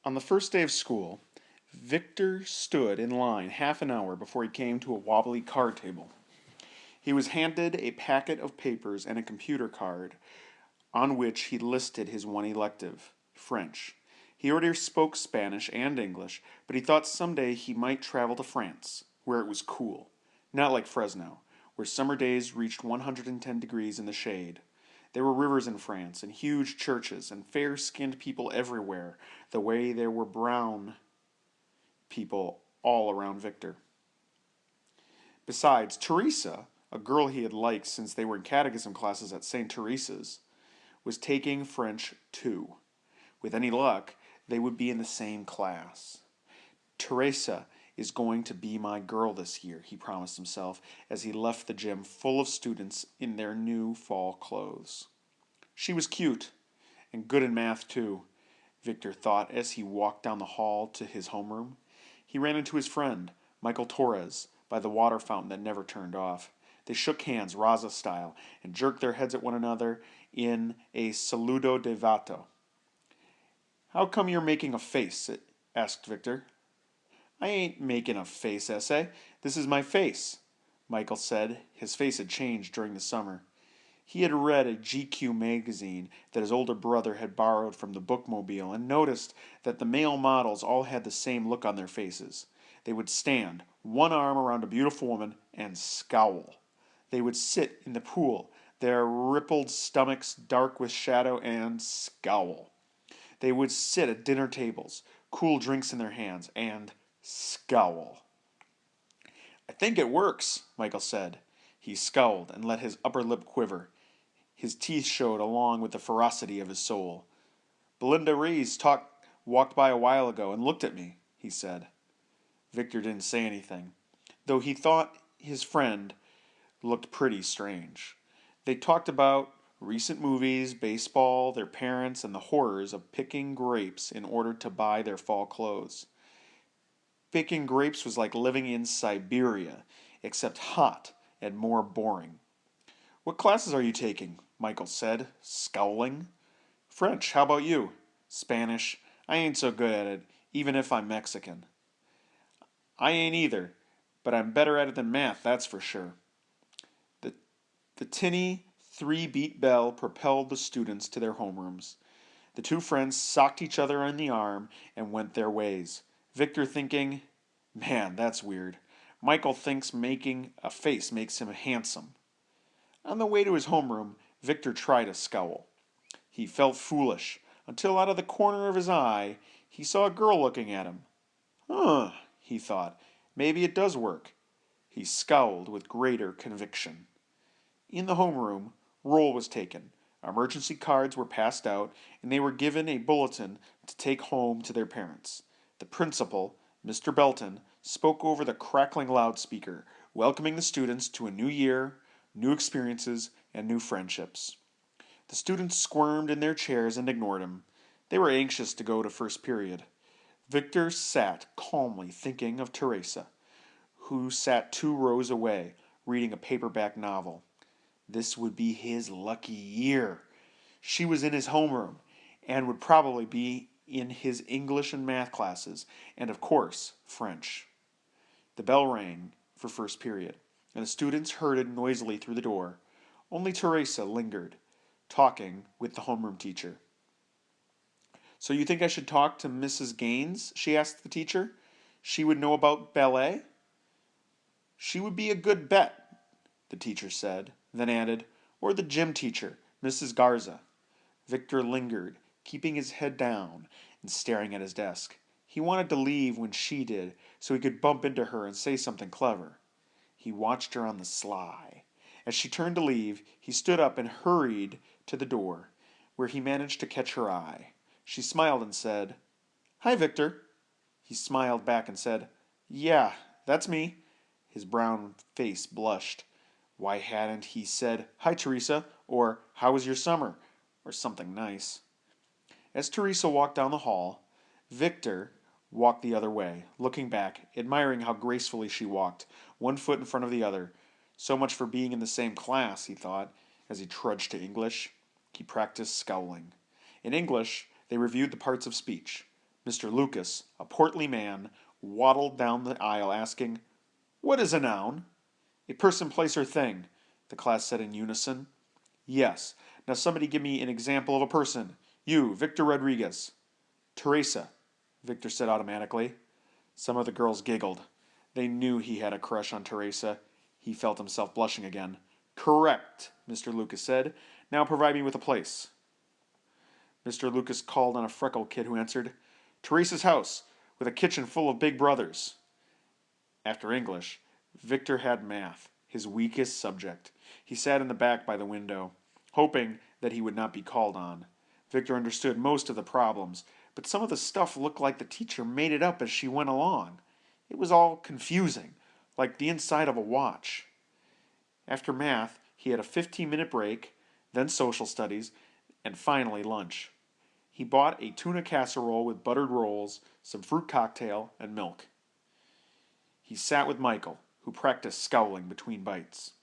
On the first day of school, Victor stood in line half an hour before he came to a wobbly card table. He was handed a packet of papers and a computer card on which he listed his one elective, French. He already spoke Spanish and English, but he thought someday he might travel to France, where it was cool. Not like Fresno, where summer days reached 110 degrees in the shade. There were rivers in France, and huge churches, and fair skinned people everywhere, the way there were brown people all around Victor. Besides, Teresa, a girl he had liked since they were in catechism classes at St. Teresa's, was taking French too. With any luck, they would be in the same class. Teresa is going to be my girl this year, he promised himself as he left the gym full of students in their new fall clothes. She was cute, and good in math too, Victor thought as he walked down the hall to his homeroom. He ran into his friend, Michael Torres, by the water fountain that never turned off. They shook hands, Raza style, and jerked their heads at one another in a saludo de vato. "How come you're making a face?" asked Victor. "I ain't making a face essay. This is my face," Michael said. His face had changed during the summer. He had read a GQ magazine that his older brother had borrowed from the bookmobile and noticed that the male models all had the same look on their faces. They would stand, one arm around a beautiful woman, and scowl. They would sit in the pool, their rippled stomachs dark with shadow, and scowl. They would sit at dinner tables, cool drinks in their hands, and scowl. "I think it works," Michael said. He scowled and let his upper lip quiver. His teeth showed along with the ferocity of his soul. "Belinda Rees walked by a while ago and looked at me," he said. Victor didn't say anything, though he thought his friend looked pretty strange. They talked about recent movies, baseball, their parents, and the horrors of picking grapes in order to buy their fall clothes. Picking grapes was like living in Siberia, except hot and more boring. "What classes are you taking?" Michael said, scowling. "French. How about you?" "Spanish. I ain't so good at it, even if I'm Mexican." "I ain't either, but I'm better at it than math, that's for sure." The, the tinny three-beat bell propelled the students to their homerooms. The two friends socked each other in the arm and went their ways. Victor thinking, "Man, that's weird." Michael thinks making a face makes him handsome. On the way to his homeroom, Victor tried a scowl. He felt foolish, until out of the corner of his eye, he saw a girl looking at him. "Huh," he thought, "maybe it does work." He scowled with greater conviction. In the homeroom, roll was taken. Emergency cards were passed out, and they were given a bulletin to take home to their parents. The principal, Mr. Belton, spoke over the crackling loudspeaker, welcoming the students to a new year, new experiences, and new friendships. The students squirmed in their chairs and ignored him. They were anxious to go to first period. Victor sat calmly thinking of Teresa, who sat 2 rows away, reading a paperback novel. This would be his lucky year. She was in his homeroom, and would probably be in his English and math classes, and of course, French. The bell rang for first period, and the students herded noisily through the door. Only Teresa lingered, talking with the homeroom teacher. "So you think I should talk to Mrs. Gaines?" she asked the teacher. "She would know about ballet?" "She would be a good bet," the teacher said, then added, "or the gym teacher, Mrs. Garza." Victor lingered, keeping his head down and staring at his desk. He wanted to leave when she did, so he could bump into her and say something clever. He watched her on the sly. As she turned to leave, he stood up and hurried to the door, where he managed to catch her eye. She smiled and said, "Hi, Victor." He smiled back and said, "Yeah, that's me." His brown face blushed. Why hadn't he said, "Hi, Teresa," or "How was your summer?" or something nice? As Teresa walked down the hall, Victor walked the other way, looking back, admiring how gracefully she walked, one foot in front of the other. So much for being in the same class, he thought, as he trudged to English. He practiced scowling. In English, they reviewed the parts of speech. Mr. Lucas, a portly man, waddled down the aisle asking, "What is a noun?" "A person, place, or thing," the class said in unison. "Yes. Now somebody give me an example of a person. You, Victor Rodriguez." "Teresa," Victor said automatically. Some of the girls giggled. They knew he had a crush on Teresa. He felt himself blushing again. "Correct," Mr. Lucas said. "Now provide me with a place." Mr. Lucas called on a freckled kid who answered, "Teresa's house, with a kitchen full of big brothers." After English, Victor had math, his weakest subject. He sat in the back by the window, hoping that he would not be called on. Victor understood most of the problems, but some of the stuff looked like the teacher made it up as she went along. It was all confusing, like the inside of a watch. After math, he had a 15-minute break, then social studies, and finally lunch. He bought a tuna casserole with buttered rolls, some fruit cocktail, and milk. He sat with Michael, who practiced scowling between bites.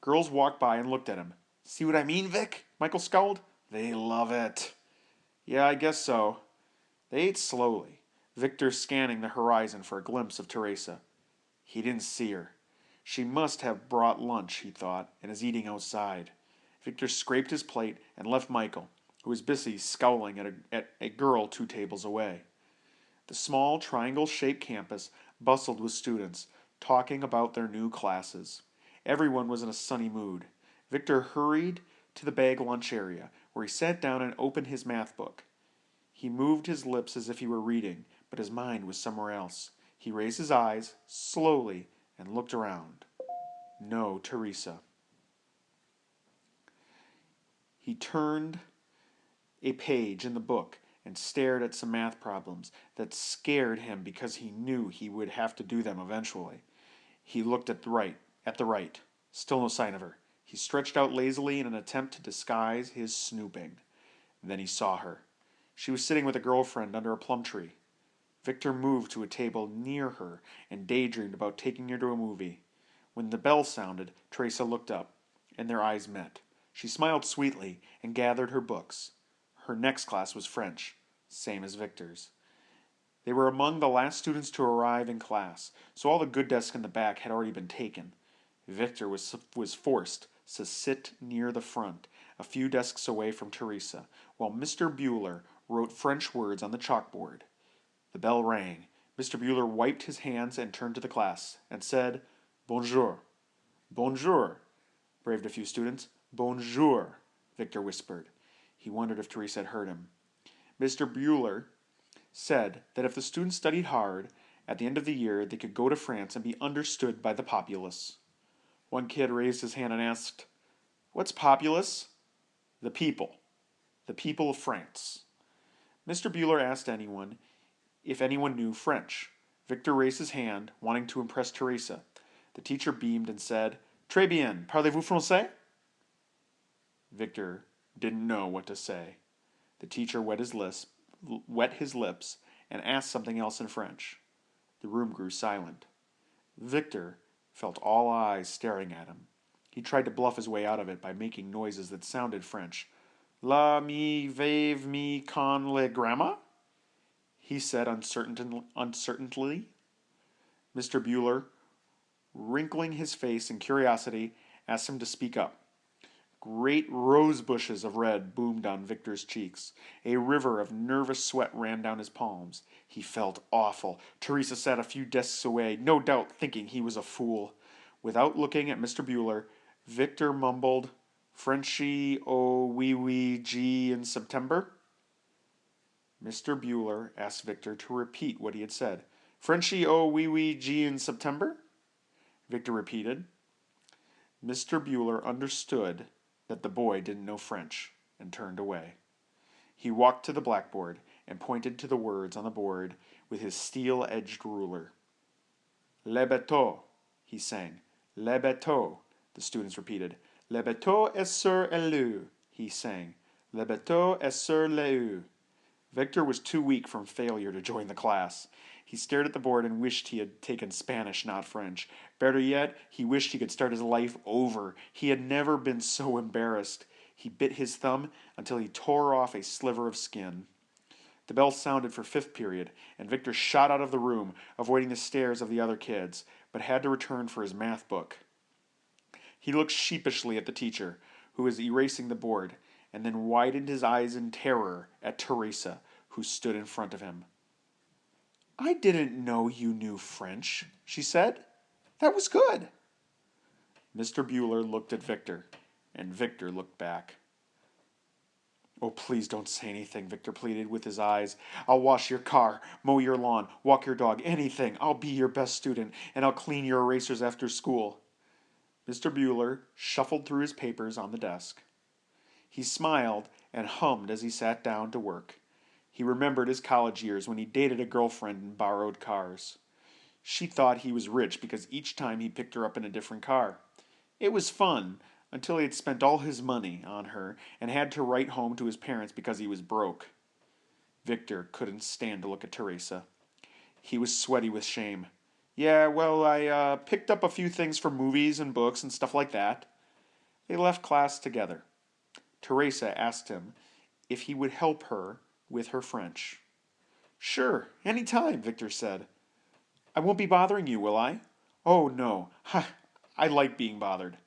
Girls walked by and looked at him. "See what I mean, Vic?" Michael scowled. "They love it." "Yeah, I guess so." They ate slowly, Victor scanning the horizon for a glimpse of Teresa. He didn't see her. She must have brought lunch, he thought, and is eating outside. Victor scraped his plate and left Michael, who was busy scowling at a girl 2 tables away. The small triangle-shaped campus bustled with students, talking about their new classes. Everyone was in a sunny mood. Victor hurried to the bag lunch area, where he sat down and opened his math book. He moved his lips as if he were reading, but his mind was somewhere else. He raised his eyes, slowly, and looked around. No Teresa. He turned a page in the book and stared at some math problems that scared him because he knew he would have to do them eventually. He looked at the right. Still no sign of her. He stretched out lazily in an attempt to disguise his snooping. Then he saw her. She was sitting with a girlfriend under a plum tree. Victor moved to a table near her and daydreamed about taking her to a movie. When the bell sounded, Teresa looked up, and their eyes met. She smiled sweetly and gathered her books. Her next class was French, same as Victor's. They were among the last students to arrive in class, so all the good desks in the back had already been taken. Victor was forced to sit near the front, a few desks away from Teresa, while Mr. Bueller wrote French words on the chalkboard. The bell rang. Mr. Bueller wiped his hands and turned to the class, and said, "Bonjour." "Bonjour," braved a few students. "Bonjour," Victor whispered. He wondered if Teresa had heard him. Mr. Bueller said that if the students studied hard, at the end of the year they could go to France and be understood by the populace. One kid raised his hand and asked, "What's populace?" "The people. The people of France." Mr. Bueller asked if anyone knew French. Victor raised his hand, wanting to impress Teresa. The teacher beamed and said, "Très bien. Parlez-vous français?" Victor didn't know what to say. The teacher wet his lips and asked something else in French. The room grew silent. Victor felt all eyes staring at him. He tried to bluff his way out of it by making noises that sounded French. "La mi vave mi con le grandma?" he said uncertainly. Mr. Bueller, wrinkling his face in curiosity, asked him to speak up. Great rose bushes of red boomed on Victor's cheeks. A river of nervous sweat ran down his palms. He felt awful. Teresa sat a few desks away, no doubt thinking he was a fool. Without looking at Mr. Bueller, Victor mumbled, "Frenchy, oh, wee, gee, in September?" Mr. Bueller asked Victor to repeat what he had said. "Frenchy, oh, wee, gee, in September?" Victor repeated. Mr. Bueller understood that the boy didn't know French and turned away. He walked to the blackboard and pointed to the words on the board with his steel-edged ruler. "Le bateau," he sang. "Le bateau," the students repeated. "Le bateau est sur l'eau," he sang. "Le bateau est sur l'eau." Victor was too weak from failure to join the class. He stared at the board and wished he had taken Spanish, not French. Better yet, he wished he could start his life over. He had never been so embarrassed. He bit his thumb until he tore off a sliver of skin. The bell sounded for fifth period, and Victor shot out of the room, avoiding the stares of the other kids, but had to return for his math book. He looked sheepishly at the teacher, who was erasing the board, and then widened his eyes in terror at Teresa, who stood in front of him. "I didn't know you knew French," she said. "That was good." Mr. Bueller looked at Victor, and Victor looked back. "Oh, please don't say anything," Victor pleaded with his eyes. "I'll wash your car, mow your lawn, walk your dog, anything. I'll be your best student, and I'll clean your erasers after school." Mr. Bueller shuffled through his papers on the desk. He smiled and hummed as he sat down to work. He remembered his college years when he dated a girlfriend and borrowed cars. She thought he was rich because each time he picked her up in a different car. It was fun, until he had spent all his money on her and had to write home to his parents because he was broke. Victor couldn't stand to look at Teresa. He was sweaty with shame. "Yeah, well, I picked up a few things for movies and books and stuff like that." They left class together. Teresa asked him if he would help her with her French. "Sure, any time," Victor said. "I won't be bothering you, will I?" "Oh, no. I like being bothered."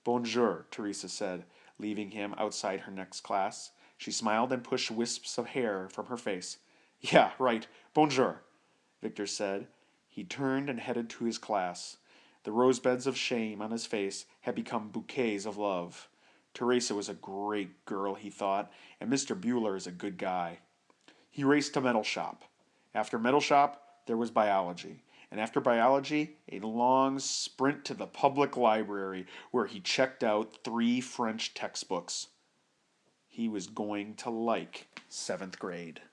"Bonjour," Teresa said, leaving him outside her next class. She smiled and pushed wisps of hair from her face. "Yeah, right. Bonjour," Victor said. He turned and headed to his class. The rosebeds of shame on his face had become bouquets of love. Teresa was a great girl, he thought, and Mr. Bueller is a good guy. He raced to metal shop. After metal shop, there was biology. And after biology, a long sprint to the public library where he checked out 3 French textbooks. He was going to like 7th grade.